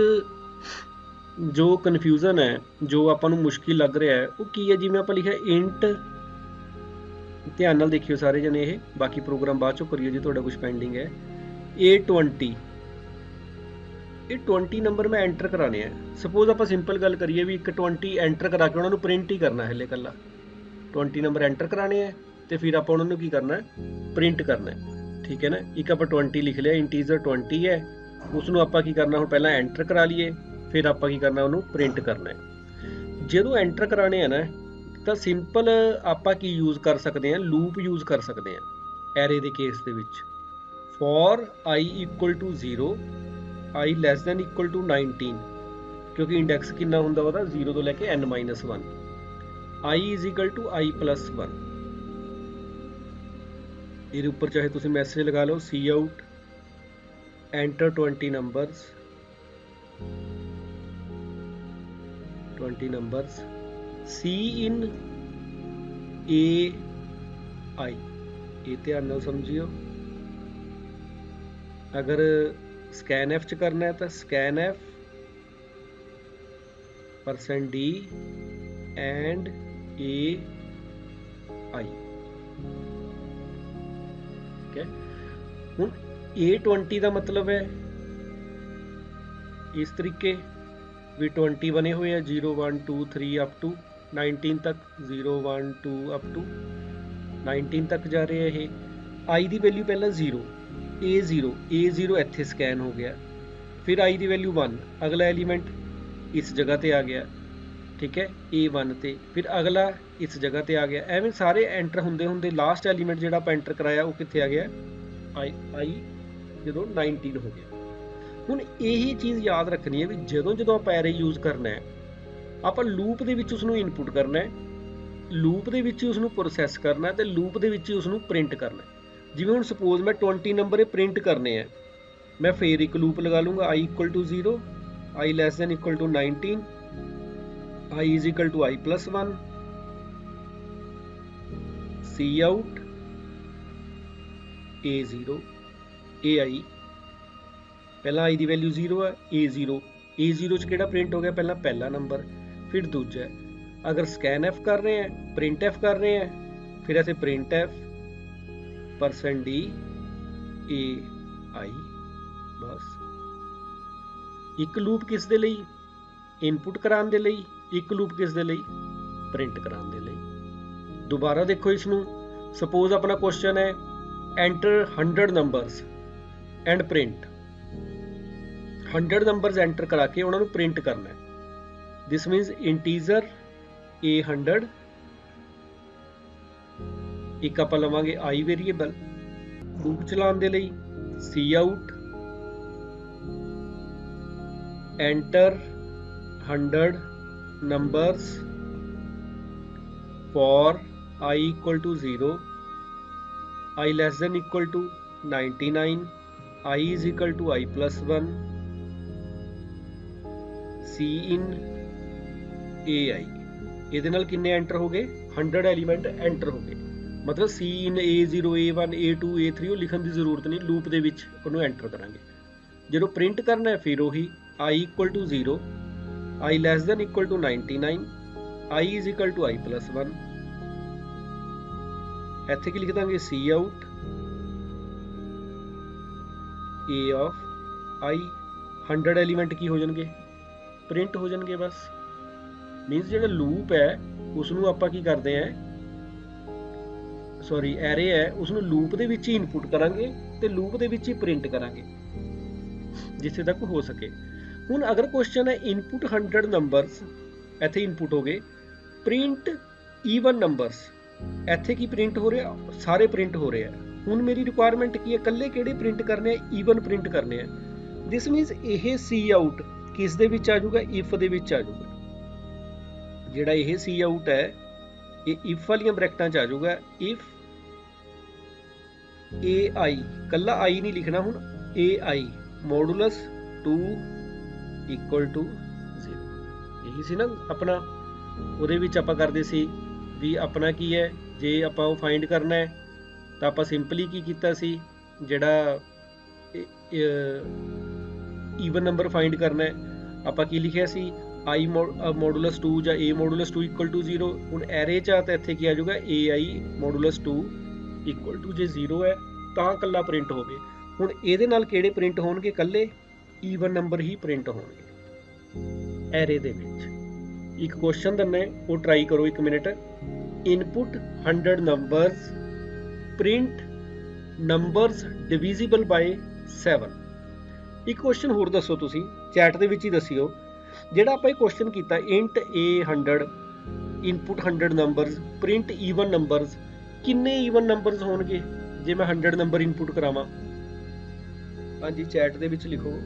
ਜੋ ਕਨਫਿਊਜ਼ਨ ਹੈ, ਜੋ ਆਪਾਂ ਨੂੰ ਮੁਸ਼ਕਿਲ ਲੱਗ ਰਿਹਾ ਹੈ, ਉਹ ਕੀ ਹੈ, ਜਿਵੇਂ ਆਪਾਂ ਲਿਖਿਆ ਇੰਟ, ਧਿਆਨ ਨਾਲ ਦੇਖਿਓ ਸਾਰੇ ਜਣੇ, ਇਹ ਬਾਕੀ ਪ੍ਰੋਗਰਾਮ ਬਾਅਦ ਚੋਂ ਕਰਿਓ ਜੇ ਤੁਹਾਡਾ ਕੁਝ ਪੈਂਡਿੰਗ ਹੈ। A20 ਇਹ 20 ਨੰਬਰ ਮੈਂ ਐਂਟਰ ਕਰਾਣੇ ਆ। ਸਪੋਜ਼ ਆਪਾਂ ਸਿੰਪਲ ਗੱਲ ਕਰੀਏ ਵੀ ਇੱਕ 20 ਐਂਟਰ ਕਰਾ ਕੇ ਉਹਨਾਂ ਨੂੰ ਪ੍ਰਿੰਟ ਹੀ ਕਰਨਾ ਹੈ, ਹਲੇ ਇਕੱਲਾ 20 ਨੰਬਰ ਐਂਟਰ ਕਰਾਣੇ ਆ ਤੇ ਫਿਰ ਆਪਾਂ ਉਹਨਾਂ ਨੂੰ ਕੀ ਕਰਨਾ ਹੈ, ਪ੍ਰਿੰਟ ਕਰਨਾ ਹੈ, ਠੀਕ ਹੈ ਨਾ। ਇੱਕ ਆਪਾਂ 20 ਲਿਖ ਲਿਆ, ਇੰਟੀਜ਼ਰ 20 ਹੈ, ਉਸ ਨੂੰ ਆਪਾਂ ਕੀ ਕਰਨਾ, ਹੁਣ ਪਹਿਲਾਂ ਐਂਟਰ ਕਰਾ ਲਈਏ, ਫਿਰ ਆਪਾਂ ਕੀ ਕਰਨਾ, ਉਹਨੂੰ ਪ੍ਰਿੰਟ ਕਰਨਾ ਹੈ। ਜਦੋਂ ਐਂਟਰ ਕਰਾਣੇ ਆ ਨਾ ਤਾਂ ਸਿੰਪਲ ਆਪਾਂ ਕੀ ਯੂਜ਼ ਕਰ ਸਕਦੇ ਹਾਂ, ਲੂਪ ਯੂਜ਼ ਕਰ ਸਕਦੇ ਹਾਂ ਐਰੇ ਦੇ ਕੇਸ ਦੇ ਵਿੱਚ। For i equal to 0 i less than equal to 19, ਕਿਉਂਕਿ ਇੰਡੈਕਸ ਕਿੰਨਾ ਹੁੰਦਾ ਉਹਦਾ 0 ਤੋਂ ਲੈ ਕੇ n-1, i is equal to i plus 1। ਇਹਦੇ ਉੱਪਰ ਚਾਹੇ ਤੁਸੀਂ ਮੈਸੇਜ ਲਗਾ ਲਓ, cout enter 20 numbers 20 numbers C in A I। ਇਹ ਧਿਆਨ ਨਾਲ ਸਮਝਿਓ। अगर scanf च करना है तो scanf %d and AI, ठीक है। हुण A20 का मतलब है इस तरीके भी 20 बने हुए हैं 0 1 2 3 अप टू 19 तक, 0 1 2 अप टू 19 तक जा रहे हैं। ये i की वैल्यू पहला 0, A0 ਇੱਥੇ ਸਕੈਨ ਹੋ ਗਿਆ, ਫਿਰ i ਦੀ ਵੈਲਿਊ 1, ਅਗਲਾ ਐਲੀਮੈਂਟ ਇਸ ਜਗ੍ਹਾ ਤੇ ਆ ਗਿਆ, ਠੀਕ ਹੈ, A1 ਤੇ, ਫਿਰ ਅਗਲਾ ਇਸ ਜਗ੍ਹਾ ਤੇ ਆ ਗਿਆ। ਐਵੇਂ ਸਾਰੇ ਐਂਟਰ ਹੁੰਦੇ ਹੁੰਦੇ ਲਾਸਟ ਐਲੀਮੈਂਟ ਜਿਹੜਾ ਆਪਾਂ ਐਂਟਰ ਕਰਾਇਆ ਉਹ ਕਿੱਥੇ ਆ ਗਿਆ, i ਜਦੋਂ 19 ਹੋ ਗਿਆ। ਹੁਣ ਇਹੀ ਚੀਜ਼ ਯਾਦ ਰੱਖਣੀ ਹੈ ਵੀ ਜਦੋਂ ਆਪਾਂ ਐਰੇ ਯੂਜ਼ ਕਰਨਾ ਹੈ, ਆਪਾਂ ਲੂਪ ਦੇ ਵਿੱਚ ਉਸ ਨੂੰ ਇਨਪੁਟ ਕਰਨਾ ਹੈ, ਲੂਪ ਦੇ ਵਿੱਚ ਉਸ ਨੂੰ ਪ੍ਰੋਸੈਸ ਕਰਨਾ ਤੇ ਲੂਪ ਦੇ ਵਿੱਚ ਉਸ ਨੂੰ ਪ੍ਰਿੰਟ ਕਰਨਾ। ਜਿਵੇਂ ਹੁਣ ਸਪੋਜ਼ ਮੈਂ 20 ਨੰਬਰ ਪ੍ਰਿੰਟ ਕਰਨੇ ਆ, ਮੈਂ ਫੇਰ ਇੱਕ ਲੂਪ ਲਗਾ ਲੂੰਗਾ, i equal to 0 i less than equal to 19 i is equal to i plus 1 cout A0 AI। ਪਹਿਲਾਂ i ਦੀ ਵੈਲਿਊ 0 ਹੈ, A0 ਚ ਕਿਹੜਾ ਪ੍ਰਿੰਟ ਹੋ ਗਿਆ, ਪਹਿਲਾਂ ਪਹਿਲਾ ਨੰਬਰ ਫਿਰ ਦੂਜਾ। अगर scanf कर रहे हैं, printf कर रहे हैं, फिर ऐसे printf %d AI। बस एक लूप किस दे लई, इनपुट कराने दे लई, एक लूप किस दे लई, प्रिंट कराने दे लई। दोबारा देखो इसनू, सपोज अपना क्वेश्चन है enter 100 numbers and print, 100 numbers enter करा के उन्होंने प्रिंट करना है। दिस मीन्स इंटीजर ए 100, एक आप लवांगे आई वेरीएबल लूप चलाने दे लई C out enter 100 numbers for I equal to 0, I less than equal to 99, I is equal to I plus 1, C in A I. ਇਹਦੇ ਨਾਲ ਕਿੰਨੇ ਐਂਟਰ ਹੋ ਗਏ 100 ਐਲੀਮੈਂਟ ਐਂਟਰ ਹੋ ਗਏ। ਮਤਲਬ C in A0 A1 A2 A3 ਉਹ ਲਿਖਣ ਦੀ ਜ਼ਰੂਰਤ ਨਹੀਂ, ਲੂਪ ਦੇ ਵਿੱਚ ਉਹਨੂੰ ਐਂਟਰ ਕਰਾਂਗੇ। ਜਦੋਂ ਪ੍ਰਿੰਟ ਕਰਨਾ ਹੈ ਫਿਰ ਉਹੀ I equal to 0, I less than equal to 99, I is equal to I plus 1। ਇੱਥੇ ਕੀ ਲਿਖ ਦਾਂਗੇ C out A of I, 100 element ਕੀ ਹੋ ਜਾਣਗੇ ਪ੍ਰਿੰਟ ਹੋ ਜਾਣਗੇ ਬਸ। ਮੀਨਸ ਜਿਹੜਾ ਲੂਪ ਹੈ ਉਸ ਨੂੰ ਆਪਾਂ ਕੀ ਕਰਦੇ ਆ, ਸੌਰੀ ਐਰੇ ਹੈ ਉਸ ਨੂੰ ਲੂਪ ਦੇ ਵਿੱਚ ਹੀ ਇਨਪੁਟ ਕਰਾਂਗੇ ਤੇ ਲੂਪ ਦੇ ਵਿੱਚ ਹੀ ਪ੍ਰਿੰਟ ਕਰਾਂਗੇ ਜਿੱਥੇ ਤੱਕ ਹੋ ਸਕੇ। ਹੁਣ ਅਗਰ ਕੁਐਸਚਨ ਹੈ ਇਨਪੁਟ 100 ਨੰਬਰਸ, ਇੱਥੇ ਇਨਪੁਟ ਹੋ ਗਏ, ਪ੍ਰਿੰਟ ਈਵਨ ਨੰਬਰਸ, ਇੱਥੇ ਕੀ ਪ੍ਰਿੰਟ ਹੋ ਰਿਹਾ ਸਾਰੇ ਪ੍ਰਿੰਟ ਹੋ ਰਿਹਾ। ਹੁਣ ਮੇਰੀ ਰਿਕੁਆਇਰਮੈਂਟ ਕੀ ਹੈ ਇਕੱਲੇ ਕਿਹੜੇ ਪ੍ਰਿੰਟ ਕਰਨੇ ਆ ਈਵਨ ਪ੍ਰਿੰਟ ਕਰਨੇ ਆ। ਦਿਸ ਮੀਨਸ ਇਹ ਸੀ ਆਊਟ ਕਿਸ ਦੇ ਵਿੱਚ ਆ ਜਾਊਗਾ ਇਫ ਦੇ ਵਿੱਚ ਆ ਜਾਊਗਾ। ਜਿਹੜਾ ਇਹ ਸੀ ਆਊਟ ਹੈ ਇਹ ਇਫ ਵਾਲੀਆਂ ਬ੍ਰੈਕਟਾਂ ਚ ਆ ਜਾਊਗਾ। ਇਫ ਏ ਆਈ ਕੱਲਾ ਆਈ ਨਹੀਂ ਲਿਖਣਾ, ਹੁਣ ਏ ਆਈ ਮੋਡੂਲਸ 2 ਇਕੁਅਲ ਟੂ 0। ਇਹੀ ਸੀ ਨਾ ਆਪਣਾ, ਉਹਦੇ ਵਿੱਚ ਆਪਾਂ ਕਰਦੇ ਸੀ ਵੀ ਆਪਣਾ ਕੀ ਹੈ ਜੇ ਆਪਾਂ ਉਹ ਫਾਈਂਡ ਕਰਨਾ ਹੈ ਤਾਂ ਆਪਾਂ ਸਿੰਪਲੀ ਕੀ ਕੀਤਾ ਸੀ, ਜਿਹੜਾ ਈਵਨ ਨੰਬਰ ਫਾਈਂਡ ਕਰਨਾ ਹੈ ਆਪਾਂ ਕੀ ਲਿਖਿਆ ਸੀ I ਮੋਡੂਲਸ 2 ਜਾਂ A ਮੋਡੂਲਸ 2 ਇਕੁਅਲ ਟੂ 0। ਹੁਣ ਐਰੇ ਚ ਆ ਤਾਂ ਇੱਥੇ ਕੀ ਆ ਜਾਊਗਾ AI ਮੋਡੂਲਸ 2 ਇਕੁਅਲ ਟੂ, ਜੇ 0 ਹੈ ਤਾਂ ਕੱਲਾ ਪ੍ਰਿੰਟ ਹੋਵੇ। ਹੁਣ ਇਹਦੇ ਨਾਲ ਕਿਹੜੇ ਪ੍ਰਿੰਟ ਹੋਣਗੇ ਕੱਲੇ ਈਵਨ ਨੰਬਰ ਹੀ ਪ੍ਰਿੰਟ ਹੋਣਗੇ ਐਰੇ ਦੇ ਵਿੱਚ। ਇੱਕ ਕੁਐਸਚਨ ਦਿੰਨਾ ਹੈ ਉਹ ਟਰਾਈ ਕਰੋ 1 minute. Input 100 numbers print numbers divisible by 7। ਇੱਕ ਕੁਐਸਚਨ ਹੋਰ ਦੱਸੋ ਤੁਸੀਂ ਚੈਟ ਦੇ ਵਿੱਚ ਹੀ ਦੱਸਿਓ। ਜਿਹੜਾ ਆਪਾਂ ਇਹ ਕੁਐਸਚਨ ਕੀਤਾ int A 100 input 100 numbers print even numbers, ਕਿੰਨੇ ਈਵਨ ਨੰਬਰਸ ਹੋਣਗੇ ਜੇ ਮੈਂ 100 ਨੰਬਰ ਇਨਪੁਟ ਕਰਾਵਾਂ? ਹਾਂਜੀ ਚੈਟ ਦੇ ਵਿੱਚ ਲਿਖੋ।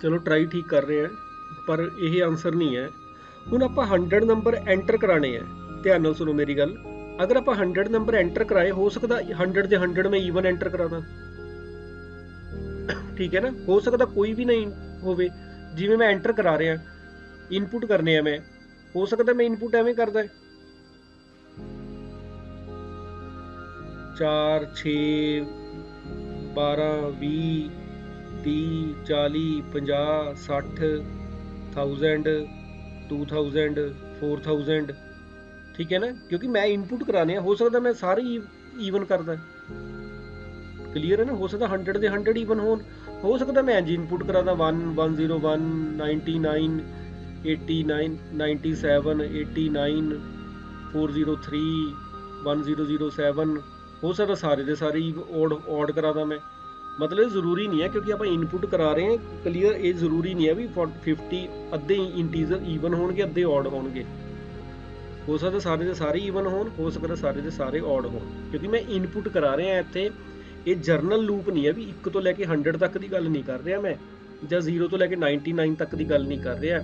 ਚਲੋ ਟਰਾਈ ਠੀਕ ਕਰ ਰਹੇ ਆ ਪਰ ਇਹ ਆਨਸਰ ਨਹੀਂ ਹੈ। ਹੁਣ ਆਪਾਂ 100 ਨੰਬਰ ਐਂਟਰ ਕਰਾਣੇ ਆ, ਧਿਆਨ ਨਾਲ ਸੁਣੋ ਮੇਰੀ ਗੱਲ। ਅਗਰ ਆਪਾਂ 100 ਨੰਬਰ ਐਂਟਰ ਕਰਾਏ, ਹੋ ਸਕਦਾ 100 ਦੇ 100 ਮੈਂ ਈਵਨ ਐਂਟਰ ਕਰਾਦਾ, ਠੀਕ ਹੈ ਨਾ। ਹੋ ਸਕਦਾ ਕੋਈ ਵੀ ਨਹੀਂ ਹੋਵੇ, ਜਿਵੇਂ ਮੈਂ ਐਂਟਰ ਕਰਾ ਰਿਹਾ ਇਨਪੁਟ ਕਰਨੇ ਆ ਮੈਂ, ਹੋ ਸਕਦਾ ਮੈਂ ਇਨਪੁਟ ਐਵੇਂ ਕਰਦਾ 4 6 12 20 30 40 50 60 1000 2000 4000, ਠੀਕ ਹੈ ਨਾ, ਕਿਉਂਕਿ ਮੈਂ ਇਨਪੁਟ ਕਰਾਣੇ ਆ। ਹੋ ਸਕਦਾ ਮੈਂ ਸਾਰੇ ਈਵਨ ਕਰਦਾ, ਕਲੀਅਰ ਹੈ ਨਾ। ਹੋ ਸਕਦਾ 100 ਦੇ 100 ਈਵਨ ਹੋਣ, ਹੋ ਸਕਦਾ ਮੈਂ ਇੰਜ ਇਨਪੁਟ ਕਰਾਦਾ 1 101 99 89 97 89 403 1007, ਹੋ ਸਕਦਾ ਸਾਰੇ ਦੇ ਸਾਰੇ ਔਡ ਕਰਾਦਾ ਮੈਂ। ਮਤਲਬ ਜ਼ਰੂਰੀ ਨਹੀਂ ਹੈ ਕਿਉਂਕਿ ਆਪਾਂ ਇਨਪੁਟ ਕਰਾ ਰਹੇ ਹਾਂ ਕਲੀਅਰ, ਇਹ ਜ਼ਰੂਰੀ ਨਹੀਂ ਹੈ ਵੀ 50 ਅੱਧੇ ਇੰਟੀਜ਼ਰ ਈਵਨ ਹੋਣਗੇ ਅੱਧੇ ਔਡ ਹੋਣਗੇ। ਹੋ ਸਕਦਾ ਸਾਰੇ ਦੇ ਸਾਰੇ ਈਵਨ ਹੋਣ, ਹੋ ਸਕਦਾ ਸਾਰੇ ਦੇ ਸਾਰੇ ਔਡ ਹੋਣ, ਕਿਉਂਕਿ ਮੈਂ ਇਨਪੁਟ ਕਰਾ ਰਿਹਾ ਇੱਥੇ। ਇਹ ਜਰਨਲ ਲੂਪ ਨਹੀਂ ਹੈ ਵੀ 1 ਤੋਂ ਲੈ ਕੇ 100 ਤੱਕ ਦੀ ਗੱਲ ਨਹੀਂ ਕਰ ਰਿਹਾ ਮੈਂ, ਜਾਂ 0 ਤੋਂ ਲੈ ਕੇ 99 ਤੱਕ ਦੀ ਗੱਲ ਨਹੀਂ ਕਰ ਰਿਹਾ।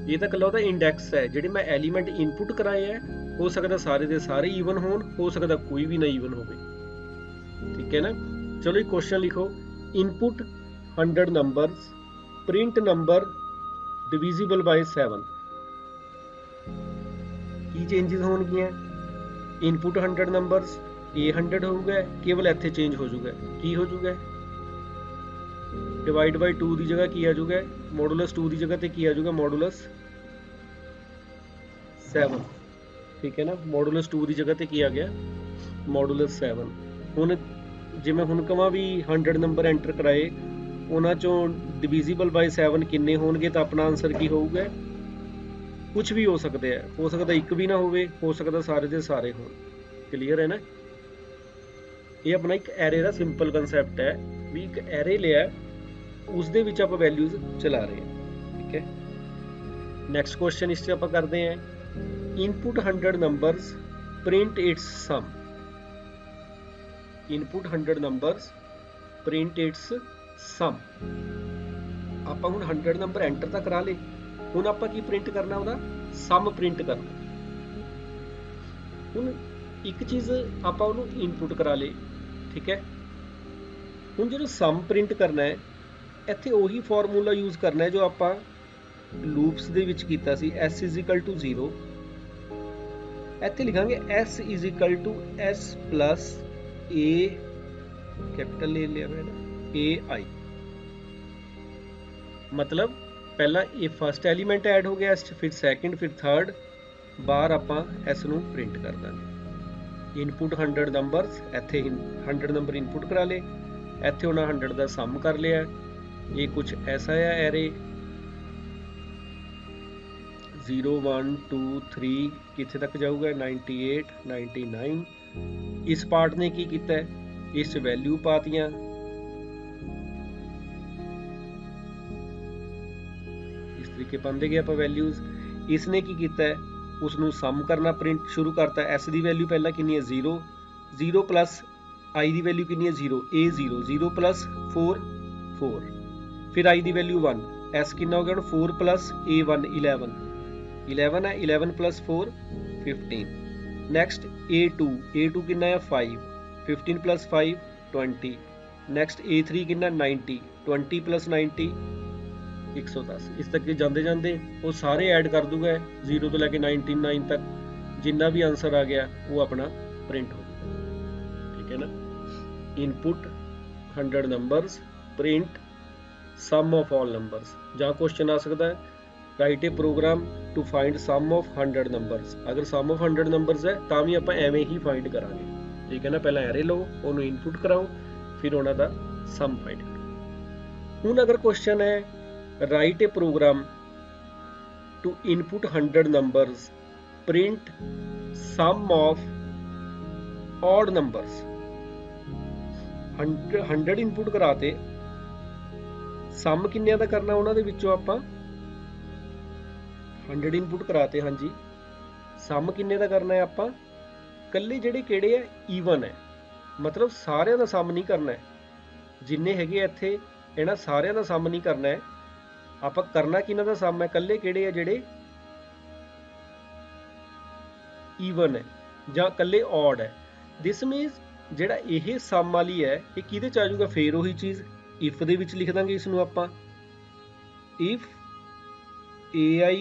ਇਹ ਤਾਂ ਇਕੱਲਾ ਉਹਦਾ ਇੰਡੈਕਸ ਹੈ, ਜਿਹੜੇ ਮੈਂ ਐਲੀਮੈਂਟ ਇਨਪੁਟ ਕਰਾਏ ਹੈ। ਹੋ ਸਕਦਾ ਸਾਰੇ ਦੇ ਸਾਰੇ ਈਵਨ ਹੋਣ, ਹੋ ਸਕਦਾ ਕੋਈ ਵੀ ਨਾ ਈਵਨ ਹੋਵੇ, ਠੀਕ ਹੈ ਨਾ। ਚਲੋ ਇੱਕ ਕੁਐਸਚਨ ਲਿਖੋ, input 100 numbers print number divisible by 7। ਕੀ ਚੇਂਜਸ ਹੋਣਗੀਆਂ? ਇਨਪੁਟ 100 ਨੰਬਰਸ A 100 ਹੋਊਗਾ, ਕੇਵਲ ਇੱਥੇ ਚੇਂਜ ਹੋ ਜਾਊਗਾ। ਕੀ ਹੋ ਜਾਊਗਾ? ਡਿਵਾਈਡ ਬਾਈ 2 ਦੀ ਜਗ੍ਹਾ ਕੀ ਆ ਜਾਊਗਾ? ਮੋਡੂਲਸ 2 ਦੀ ਜਗ੍ਹਾ ਤੇ ਕੀ ਆ ਜਾਊਗਾ? ਮੋਡੂਲਸ 7, ਠੀਕ ਹੈ ਨਾ। ਮੋਡੂਲਸ 2 ਦੀ ਜਗ੍ਹਾ ਤੇ ਕੀ ਆ ਗਿਆ? ਮੋਡੂਲਸ 7। ਹੁਣ ਜੇ ਮੈਂ ਹੁਣ ਕਹਾਂ ਵੀ 100 ਨੰਬਰ ਐਂਟਰ ਕਰਾਏ, ਉਹਨਾਂ ਚੋਂ ਡਿਵੀਜ਼ੀਬਲ ਬਾਈ 7 ਕਿੰਨੇ ਹੋਣਗੇ, ਤਾਂ ਆਪਣਾ ਆਨਸਰ ਕੀ ਹੋਊਗਾ? ਕੁਝ ਵੀ ਹੋ ਸਕਦੇ ਆ, ਹੋ ਸਕਦਾ ਇੱਕ ਵੀ ਨਾ ਹੋਵੇ, ਹੋ ਸਕਦਾ ਸਾਰੇ ਦੇ ਸਾਰੇ ਹੋਣ। ਕਲੀਅਰ ਹੈ ਨਾ? ਇਹ ਆਪਣਾ ਇੱਕ ਐਰੇ ਦਾ ਸਿੰਪਲ ਕਨਸੈਪਟ ਹੈ ਵੀ ਇੱਕ ਐਰੇ ਲਿਆ, ਉਸ ਦੇ ਵਿੱਚ ਆਪਾਂ ਵੈਲਿਊਜ਼ ਚਲਾ ਰਹੇ ਹਾਂ। ਠੀਕ ਹੈ, ਨੈਕਸਟ ਕੁਐਸਚਨ ਇਸ 'ਚ ਆਪਾਂ ਕਰਦੇ ਹਾਂ, input 100 numbers print its sum. Input 100 numbers print its sum. ਆਪਾਂ ਹੁਣ 100 ਨੰਬਰ ਐਂਟਰ ਤਾਂ ਕਰਾ ਲਏ, ਹੁਣ ਆਪਾਂ ਕੀ ਪ੍ਰਿੰਟ ਕਰਨਾ? ਉਹਦਾ ਸਮ ਪ੍ਰਿੰਟ ਕਰਨਾ। ਹੁਣ ਇੱਕ ਚੀਜ਼ ਆਪਾਂ ਉਹਨੂੰ ਇਨਪੁਟ ਕਰਾ ਲਏ, ਠੀਕ ਹੈ। ਹੁਣ ਜਦੋਂ ਸਮ ਪ੍ਰਿੰਟ ਕਰਨਾ ਹੈ, ਇੱਥੇ ਉਹੀ ਫਾਰਮੂਲਾ ਯੂਜ਼ ਕਰਨਾ ਹੈ ਜੋ ਆਪਾਂ ਲੂਪਸ ਦੇ ਵਿੱਚ ਕੀਤਾ ਸੀ, s = 0। ਇੱਥੇ ਲਿਖਾਂਗੇ s = s plus a, capital ਲੈ ਲਿਆ ਮੈਂ ਨਾ, ai। ਮਤਲਬ ਪਹਿਲਾਂ ਇਹ ਫਸਟ ਐਲੀਮੈਂਟ ਐਡ ਹੋ ਗਿਆ ਇਸ 'ਚ, ਫਿਰ ਸੈਕਿੰਡ, ਫਿਰ ਥਰਡ, ਬਾਹਰ ਆਪਾਂ ਇਸ ਨੂੰ ਪ੍ਰਿੰਟ ਕਰ ਦਾਂਗੇ। ਇਨਪੁਟ 100 ਨੰਬਰਸ, ਇੱਥੇ 100 ਨੰਬਰ ਇਨਪੁਟ ਕਰਾ ਲਏ, ਇੱਥੇ ਉਹਨਾਂ 100 ਦਾ ਸਮ ਕਰ ਲਿਆ। ਇਹ ਕੁਝ ਐਸਾ ਹੈ ਐਰੇ 0 1 2 3 ਕਿੱਥੇ ਤੱਕ ਜਾਊਗਾ? 98 99। ਇਸ ਪਾਰਟ ਨੇ ਕੀ ਕੀਤਾ? ਇਸ 'ਚ ਵੈਲਿਊ ਪਾਤੀਆਂ, ਇਸ ਤਰੀਕੇ ਪਾਉਂਦੇ ਗਏ ਆਪਾਂ ਵੈਲਿਊਜ਼। ਇਸ ਨੇ ਕੀ ਕੀਤਾ? ਉਸ ਨੂੰ ਸਮ ਕਰਨਾ, ਪ੍ਰਿੰਟ ਸ਼ੁਰੂ ਕਰਤਾ। s ਦੀ ਵੈਲਿਊ ਪਹਿਲਾਂ ਕਿੰਨੀ ਹੈ? 0 0 ਪਲੱਸ i ਦੀ ਵੈਲਿਊ ਕਿੰਨੀ ਹੈ? 0 a 0 0 ਪਲੱਸ 4 4, ਫਿਰ i ਦੀ ਵੈਲਿਊ 1, s ਕਿੰਨਾ ਹੋ ਗਿਆ ਹੁਣ? 4 ਪਲੱਸ a 1 11 11 ਹੈ, 11 ਪਲੱਸ 4 15। ਨੈਕਸਟ a2 ਕਿੰਨਾ ਹੈ? 5 15 ਪਲੱਸ 5 20। ਨੈਕਸਟ a3 ਕਿੰਨਾ? 90 20 ਪਲੱਸ 90 110। ਇਸ ਤੱਕ ਜਾਂਦੇ ਜਾਂਦੇ ਉਹ ਸਾਰੇ ਐਡ ਕਰ ਦੂਗਾ 0 ਤੋਂ ਲੈ ਕੇ 99 ਤੱਕ, ਜਿੰਨਾ ਵੀ ਆਨਸਰ ਆ ਗਿਆ ਉਹ ਆਪਣਾ ਪ੍ਰਿੰਟ ਹੋ ਜਾਊਗਾ। ਠੀਕ ਹੈ ਨਾ? Input 100 numbers print sum of all numbers. ਜਾਂ ਕੁਐਸਚਨ ਆ ਸਕਦਾ ਹੈ, write a program to find sum of 100 numbers. ਅਗਰ ਸਮ ਆਫ 100 ਨੰਬਰਸ ਹੈ ਤਾਂ ਵੀ ਆਪਾਂ ਐਵੇਂ ਹੀ ਫਾਈਂਡ ਕਰਾਂਗੇ। ਠੀਕ ਹੈ ਨਾ? ਪਹਿਲਾਂ ਐਰੇ ਲਓ, ਉਹਨੂੰ ਇਨਪੁਟ ਕਰਾਓ, ਫਿਰ ਉਹਨਾਂ ਦਾ ਸਮ ਫਾਈਂਡ ਕਰੋ। ਹੁਣ ਅਗਰ ਕੁਐਸਚਨ ਹੈ, write a program to input 100 numbers, print sum of odd numbers। 100 input ਕਰਾਤੇ, ਸਮ ਕਿੰਨਿਆਂ ਦਾ ਕਰਨਾ ਉਹਨਾਂ ਦੇ ਵਿੱਚੋਂ? ਆਪਾਂ 100 ਇਨਪੁਟ ਕਰਾਤੇ, ਹਾਂਜੀ, ਸਮ ਕਿੰਨੇ ਦਾ ਕਰਨਾ ਹੈ? ਆਪਾਂ ਕੱਲੇ ਜਿਹੜੇ ਕਿਹੜੇ ਆ? ਈਵਨ ਹੈ, ਮਤਲਬ ਸਾਰਿਆਂ ਦਾ ਸਮ ਨਹੀਂ ਕਰਨਾ ਹੈ। ਜਿੰਨੇ ਹੈਗੇ ਇੱਥੇ ਇਹਨਾਂ ਸਾਰਿਆਂ ਦਾ ਸਮ ਨਹੀਂ ਕਰਨਾ ਹੈ। ਆਪਾਂ ਕਰਨਾ ਕਿਹਨਾਂ ਦਾ ਸਮ ਹੈ? ਕੱਲੇ ਕਿਹੜੇ ਆ ਜਿਹੜੇ ਈਵਨ ਹੈ ਜਾਂ ਕੱਲੇ ਔਡ ਹੈ। ਦਿਸ ਮੀਨਸ ਜਿਹੜਾ ਇਹ ਸਮ ਵਾਲੀ ਹੈ, ਇਹ ਕਿਹਦੇ ਚ ਆ ਜਾਊਗਾ? ਫੇਰ ਉਹੀ ਚੀਜ਼ ਇਫ ਦੇ ਵਿੱਚ ਲਿਖ ਦਾਂਗੇ ਇਸ ਨੂੰ ਆਪਾਂ। If ai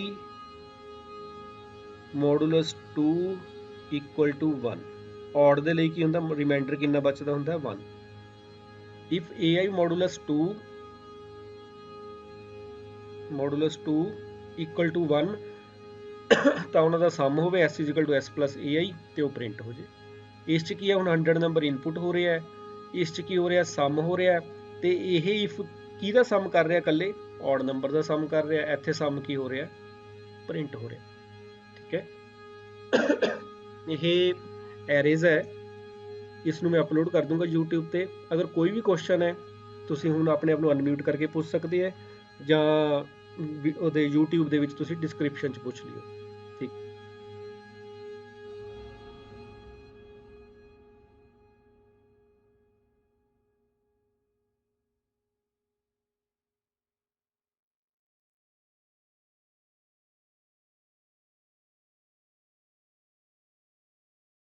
modulus 2 = 1। ਔਡ ਦੇ ਲਈ ਕੀ ਹੁੰਦਾ? ਰਿਮਾਈਂਡਰ ਕਿੰਨਾ ਬਚਦਾ ਹੁੰਦਾ? 1। ਇਫ ai ਮੋਡੂਲਸ 2 = 1 ਤਾਂ ਉਹਨਾਂ ਦਾ ਸਮ ਹੋਵੇ s = s plus ai ਤੇ ਉਹ ਪ੍ਰਿੰਟ ਹੋ ਜੇ। ਇਸ 'ਚ ਕੀ ਹੈ? ਹੁਣ 100 ਨੰਬਰ ਇਨਪੁਟ ਹੋ ਰਿਹਾ ਹੈ, ਇਸ 'ਚ ਕੀ ਹੋ ਰਿਹਾ? ਸਮ ਹੋ ਰਿਹਾ, ਤੇ ਇਹ ਇਫ ਕਿਹਦਾ ਸਮ ਕਰ ਰਿਹਾ? ਕੱਲੇ ਔਡ ਨੰਬਰ ਦਾ ਸਮ ਕਰ ਰਿਹਾ। ਇੱਥੇ ਸਮ ਕੀ ਹੋ ਰਿਹਾ? ਪ੍ਰਿੰਟ ਹੋ ਰਿਹਾ। ਠੀਕ ਹੈ, ਇਹ ਐਰੇਜ਼ ਹੈ, ਇਸ ਨੂੰ ਮੈਂ ਅਪਲੋਡ ਕਰ ਦੂੰਗਾ YouTube ਤੇ। ਅਗਰ ਕੋਈ ਵੀ ਕੁਐਸਚਨ ਹੈ ਤੁਸੀਂ ਹੁਣ ਆਪਣੇ ਆਪ ਨੂੰ ਅਨਮਿਊਟ ਕਰਕੇ ਪੁੱਛ ਸਕਦੇ ਹੈ, ਜਾਂ ਉਹਦੇ YouTube ਦੇ ਵਿੱਚ ਤੁਸੀਂ ਡਿਸਕ੍ਰਿਪਸ਼ਨ 'ਚ ਪੁੱਛ ਲਿਓ।